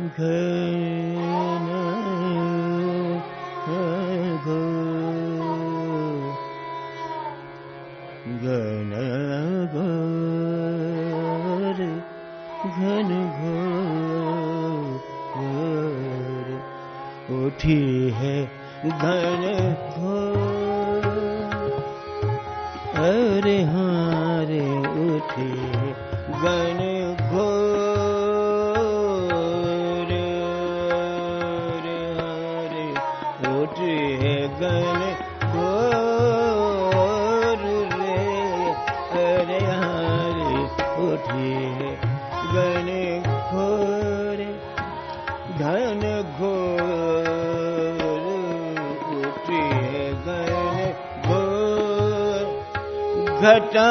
घन घन घोर घन घोर उठी है घन घोर अरे हारे उठी घन घोर हारे उठी है घन घोर रे अरे हारे उठी है घन घोर घन घोर उठी है घन घोर घटा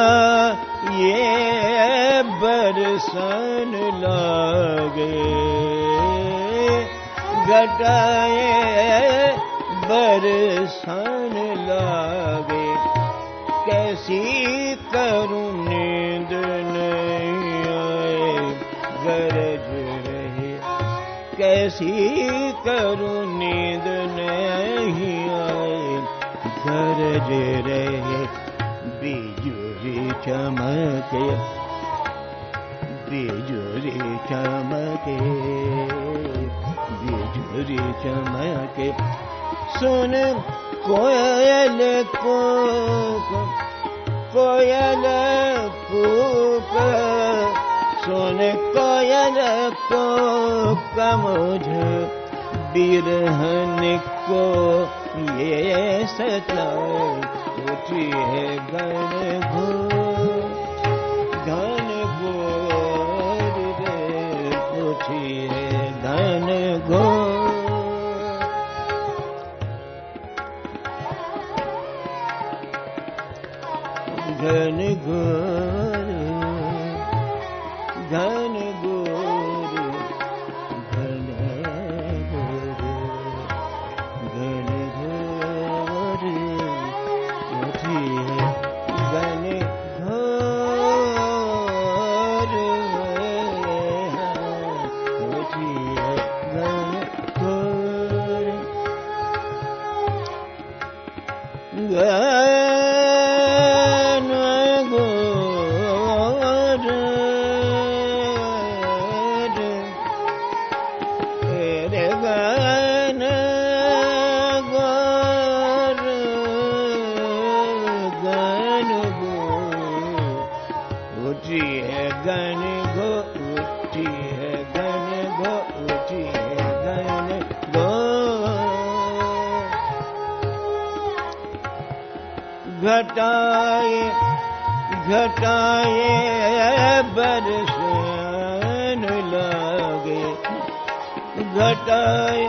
ये बरसन लागे घटा ये बरसन लागे कैसी करूं नींद नहीं आए गरज रहे कैसी करूं नींद नहीं आए गरज रहे बिजुरी चमके बिजुरी चमके बिजुरी चमके सुन कोयल कूक कोयल कूक सुन कोयल कूक मुझे बिरहन को ये सताए उठी है घन घोर रे उठी है घन घोर घन घोर घन घोर घन घोर घन घोर उठी है घन घोर उठी है घन घोर घटाए घटाए बरसन लागे घटाए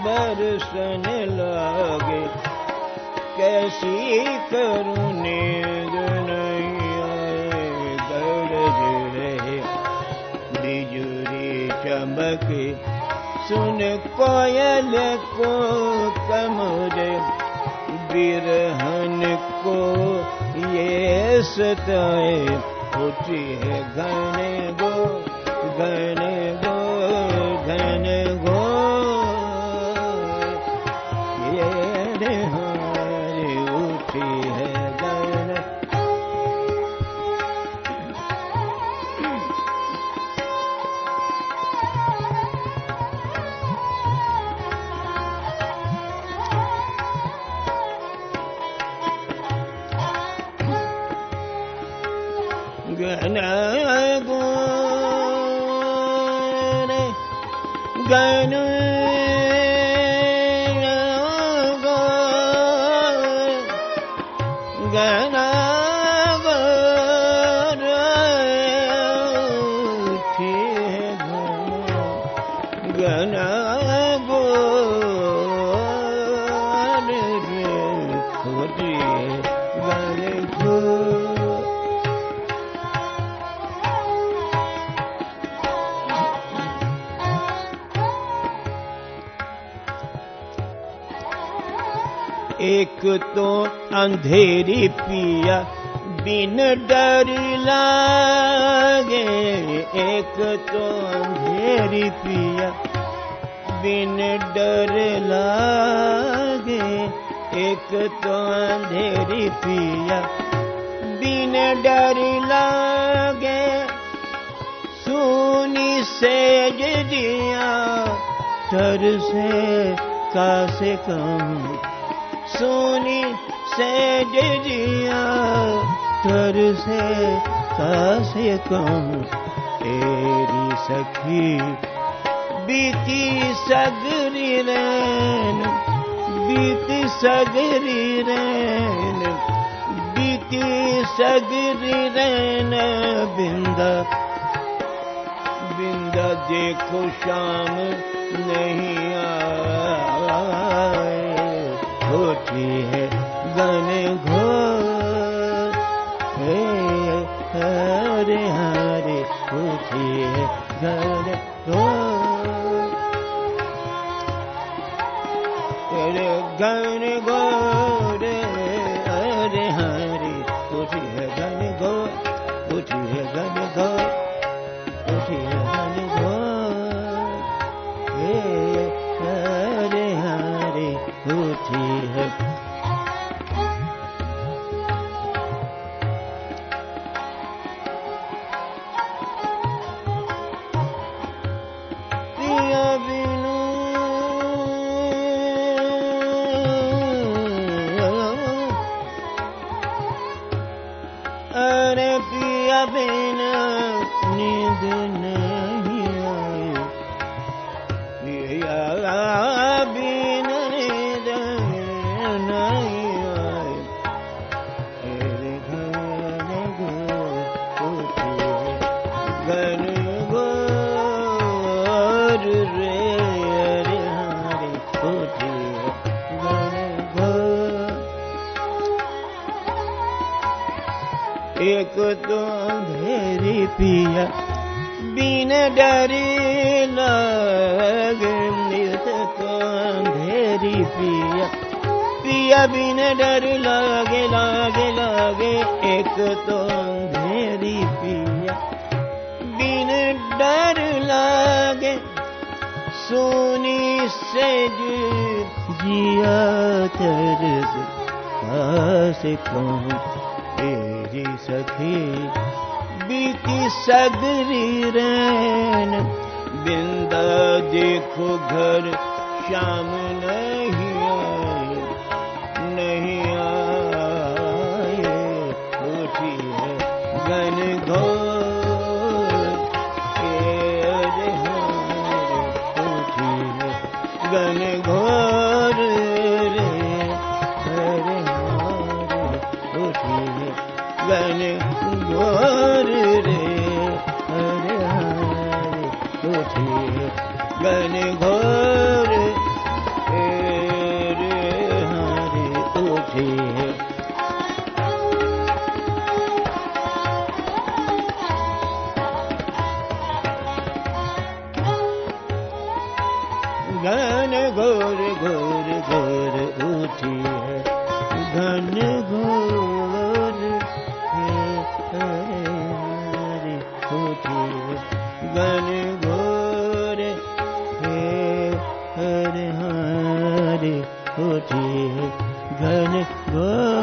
बरसन लागे कैसी करूं नींद नहीं आए गरज रहे बिजुरी चमके सुन कोयल को कमरे बिरहन को ये सताए उठी है घन घोर घन घोर घन घोर ये हारे उठी है घन घन घोर घन घोर घन घोर उठी है घन घोर उठी है घन घोर एक तो अंधेरी पिया बिन डर लागे एक तो अंधेरी पिया, बिन डर लागे एक तो अंधेरी पिया, बिन डर लागे सुनी सेज दिया, डर से कासे कहूँ, सुनी सेज दिया, डर से कासे कहूँ। तेरी सखी बीती सगरी रैन, बीती सगरी रैन, बीती सगरी रैन, बिंदा बिंदा देखो शाम नहीं आए, होती है गन घोर, हरे हरे होती है गन घोर, गन घोर, हरे हरे होती है गन घोर, होती है गन घोर, होती है गन घोर, हरे हरे होती है। पिया बिनु अरे पिया बिनु नींद नहीं आई, पिया बिनु नींद नहीं आई, तेरे घन घोर होती है घन घोर रे, अरे हरे होती है घन घोर। एक तो अंधेरी पिया बिन डरी लागे, एक तो अंधेरी पिया, पिया बिन डर लागे लागे लागे, एक तो अंधेरी पिया बिन डर लागे, सोनी सेज जिया तरस कासे कहूँ। तेरी सखी बीती सगरी रैन, बिंदा देखो घर शाम नहीं आए, नहीं आए, होती है गन घोर, अरे हारे होती है गन घोर रे, अरे हारे होती है गन घोर रे, हरे हरे होती है गन घोर, रे हरे होती है। घन घोर घोर घोर होती है घन घोर, हरे हरे होती है घन घोर, हरे हरे होती है घन घोर।